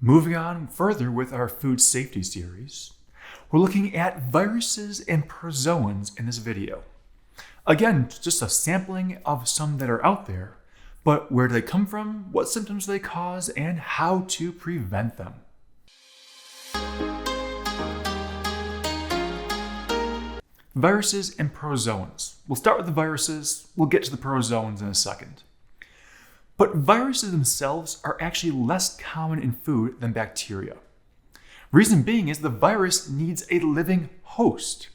Moving on further with our food safety series, we're looking at viruses and protozoans in this video. Again, just a sampling of some that are out there, but where do they come from, what symptoms do they cause, and how to prevent them. Viruses and protozoans. We'll start with the viruses, we'll get to the protozoans in a second. But viruses themselves are actually less common in food than bacteria. Reason being is the virus needs a living host.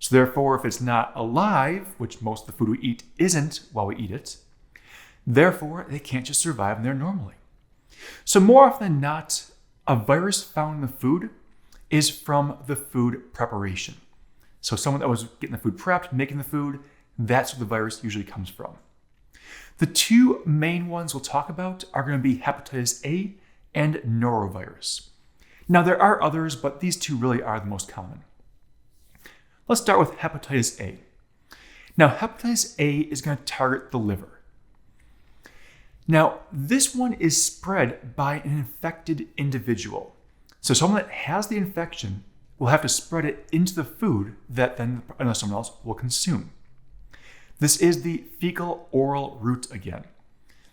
So therefore, if it's not alive, which most of the food we eat isn't while we eat it, therefore they can't just survive in there normally. So more often than not, a virus found in the food is from the food preparation. So someone that was getting the food prepped, making the food, that's where the virus usually comes from. The two main ones we'll talk about are going to be hepatitis A and norovirus. Now there are others, but these two really are the most common. Let's start with hepatitis A. Now hepatitis A is going to target the liver. Now this one is spread by an infected individual. So someone that has the infection will have to spread it into the food that then someone else will consume. This is the fecal-oral route again.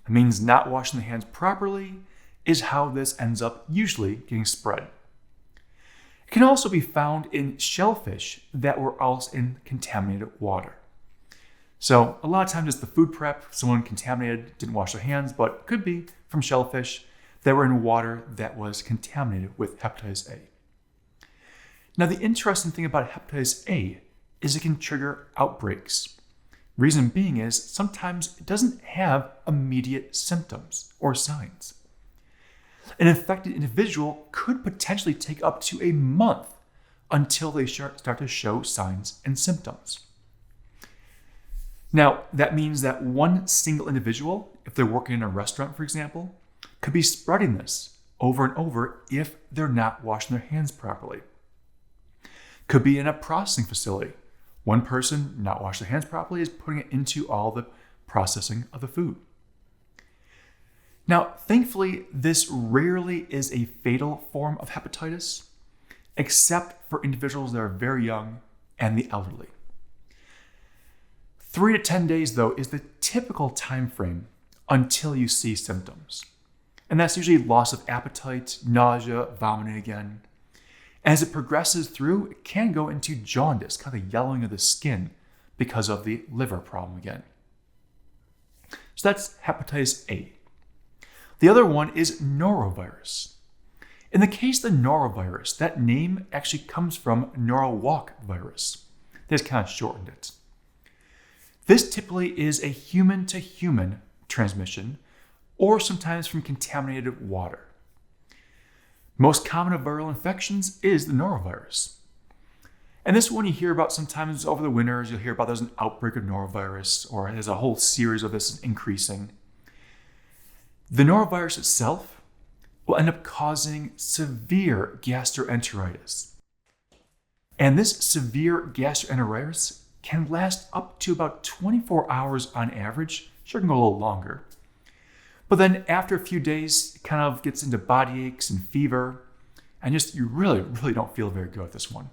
It means not washing the hands properly is how this ends up usually getting spread. It can also be found in shellfish that were also in contaminated water. So a lot of times it's the food prep, someone contaminated, didn't wash their hands, but it could be from shellfish that were in water that was contaminated with hepatitis A. Now the interesting thing about hepatitis A is it can trigger outbreaks. Reason being is sometimes it doesn't have immediate symptoms or signs. An infected individual could potentially take up to a month until they start to show signs and symptoms. Now, that means that one single individual, if they're working in a restaurant, for example, could be spreading this over and over if they're not washing their hands properly. Could be in a processing facility. One person not washing their hands properly is putting it into all the processing of the food. Now, thankfully, this rarely is a fatal form of hepatitis, except for individuals that are very young and the elderly. 3 to 10 days, though, is the typical time frame until you see symptoms. And that's usually loss of appetite, nausea, vomiting again. As it progresses through, it can go into jaundice, kind of yellowing of the skin because of the liver problem again. So that's hepatitis A. The other one is norovirus. In the case of the norovirus, that name actually comes from Norwalk virus. They just kind of shortened it. This typically is a human-to-human transmission, or sometimes from contaminated water. Most common of viral infections is the norovirus. And this one you hear about sometimes over the winters. You'll hear about there's an outbreak of norovirus, or there's a whole series of this increasing. The norovirus itself will end up causing severe gastroenteritis. And this severe gastroenteritis can last up to about 24 hours on average. Sure, it can go a little longer. But then after a few days, it kind of gets into body aches and fever, and just you really don't feel very good with this one.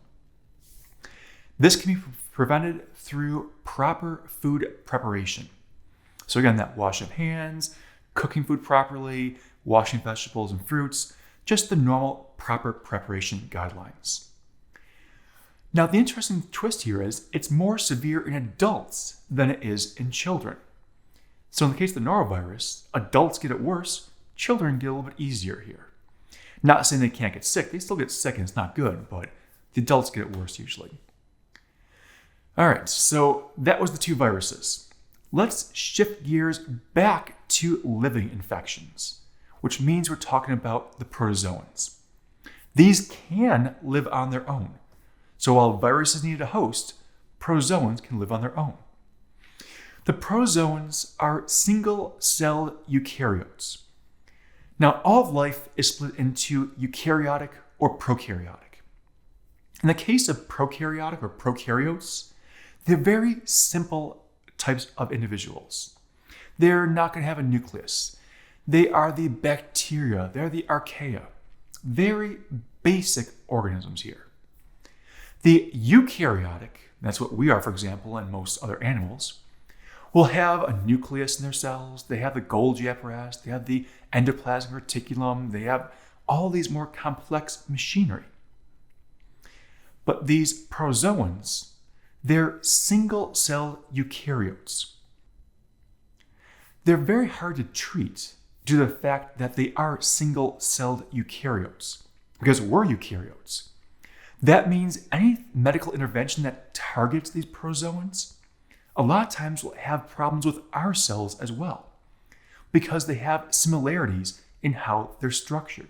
This can be prevented through proper food preparation. So again, that wash of hands, cooking food properly, washing vegetables and fruits, just the normal proper preparation guidelines. Now the interesting twist here is it's more severe in adults than it is in children. So in the case of the norovirus, adults get it worse, children get a little bit easier here. Not saying they can't get sick, they still get sick and it's not good, but the adults get it worse usually. All right, so that was the two viruses. Let's shift gears back to living infections, which means we're talking about the protozoans. These can live on their own. So while viruses need a host, protozoans can live on their own. The protozoans are single-celled eukaryotes. Now, all of life is split into eukaryotic or prokaryotic. In the case of prokaryotic or prokaryotes, they're very simple types of individuals. They're not going to have a nucleus. They are the bacteria, they're the archaea. Very basic organisms here. The eukaryotic, that's what we are, for example, and most other animals, will have a nucleus in their cells, they have the Golgi apparatus, they have the endoplasmic reticulum, they have all these more complex machinery. But these protozoans, they're single-cell eukaryotes. They're very hard to treat due to the fact that they are single-celled eukaryotes, because we're eukaryotes. That means any medical intervention that targets these protozoans a lot of times will have problems with our cells as well, because they have similarities in how they're structured,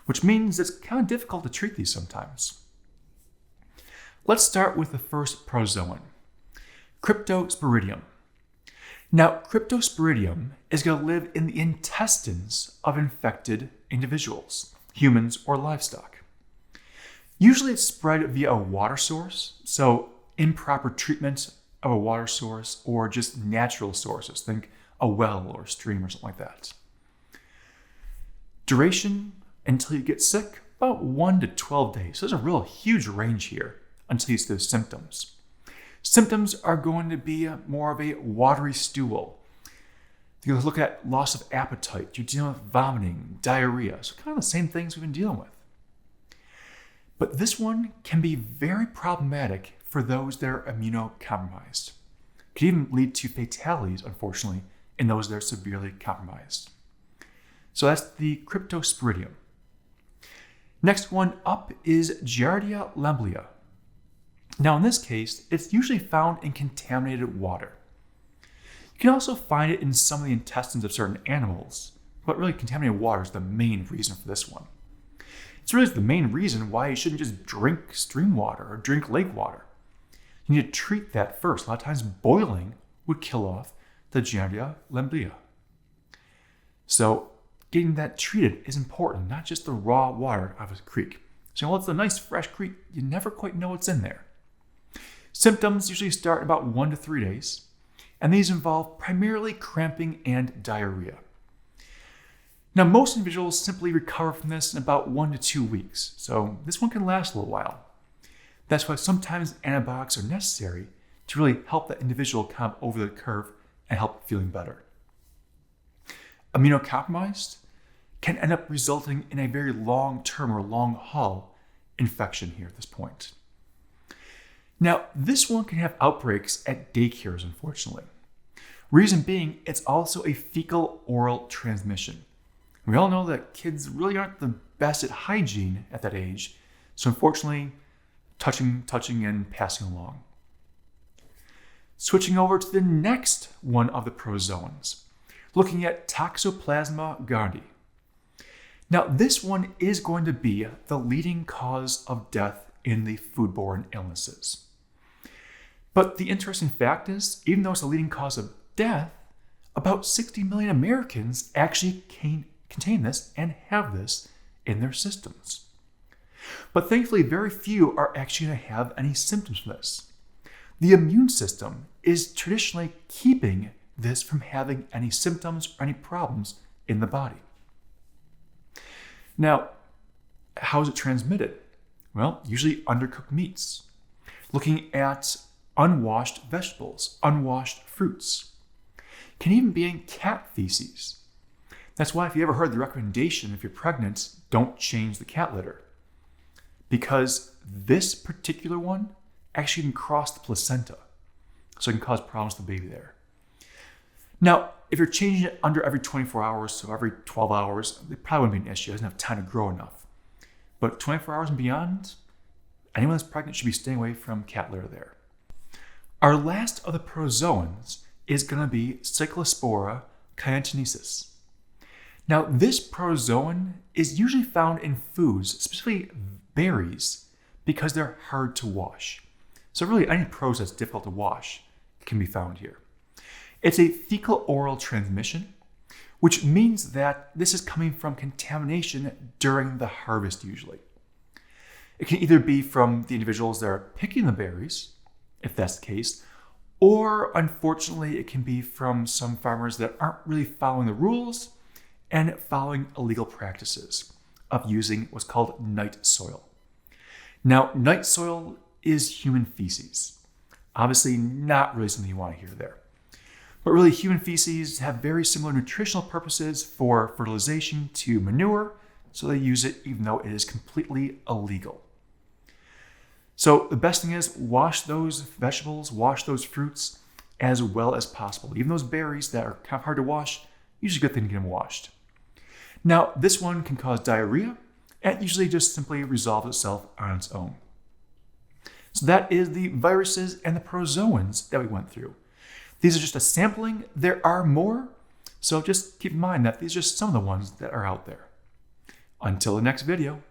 which means it's kind of difficult to treat these sometimes. Let's start with the first protozoan, cryptosporidium. Now, cryptosporidium is going to live in the intestines of infected individuals, humans or livestock. Usually it's spread via a water source, so improper treatment of a water source or just natural sources. Think a well or a stream or something like that. Duration until you get sick, about 1 to 12 days. So there's a real huge range here until you see those symptoms. Symptoms are going to be more of a watery stool. You look at loss of appetite. You're dealing with vomiting, diarrhea. So kind of the same things we've been dealing with. But this one can be very problematic for those that are immunocompromised. It can even lead to fatalities, unfortunately, in those that are severely compromised. So that's the cryptosporidium. Next one up is Giardia lamblia. Now in this case, it's usually found in contaminated water. You can also find it in some of the intestines of certain animals, but really contaminated water is the main reason for this one. It's really the main reason why you shouldn't just drink stream water or drink lake water. You need to treat that first. A lot of times boiling would kill off the Giardia lamblia. So getting that treated is important, not just the raw water of a creek. So while it's a nice fresh creek, you never quite know what's in there. Symptoms usually start about 1 to 3 days, and these involve primarily cramping and diarrhea. Now, most individuals simply recover from this in about 1 to 2 weeks, so this one can last a little while. That's why sometimes antibiotics are necessary to really help that individual come over the curve and help feeling better. Immunocompromised can end up resulting in a very long-term or long-haul infection here at this point. Now, this one can have outbreaks at daycares, unfortunately. Reason being, it's also a fecal-oral transmission. We all know that kids really aren't the best at hygiene at that age, so unfortunately, touching and passing along. Switching over to the next one of the protozoans, looking at toxoplasma gondii. Now, this one is going to be the leading cause of death in the foodborne illnesses. But the interesting fact is, even though it's the leading cause of death, about 60 million Americans actually contain this and have this in their systems. But thankfully, very few are actually going to have any symptoms from this. The immune system is traditionally keeping this from having any symptoms or any problems in the body. Now, how is it transmitted? Well, usually undercooked meats. Looking at unwashed vegetables, unwashed fruits. Can even be in cat feces. That's why if you ever heard the recommendation, if you're pregnant, don't change the cat litter. Because this particular one actually can cross the placenta. So it can cause problems to the baby there. Now, if you're changing it under every 24 hours, so every 12 hours, it probably wouldn't be an issue. It doesn't have time to grow enough. But 24 hours and beyond, anyone that's pregnant should be staying away from cat litter there. Our last of the protozoans is going to be cyclospora cayetanensis. Now, this protozoan is usually found in foods, specifically berries, because they're hard to wash. So really, any produce that's difficult to wash can be found here. It's a fecal-oral transmission, which means that this is coming from contamination during the harvest usually. It can either be from the individuals that are picking the berries, if that's the case, or unfortunately, it can be from some farmers that aren't really following the rules and following illegal practices of using what's called night soil. Now, night soil is human feces. Obviously, not really something you want to hear there. But really, human feces have very similar nutritional purposes for fertilization to manure, so they use it even though it is completely illegal. So the best thing is wash those vegetables, wash those fruits as well as possible. Even those berries that are kind of hard to wash, usually a good thing to get them washed. Now, this one can cause diarrhea, and usually just simply resolves itself on its own. So that is the viruses and the protozoans that we went through. These are just a sampling. There are more, so just keep in mind that these are just some of the ones that are out there. Until the next video.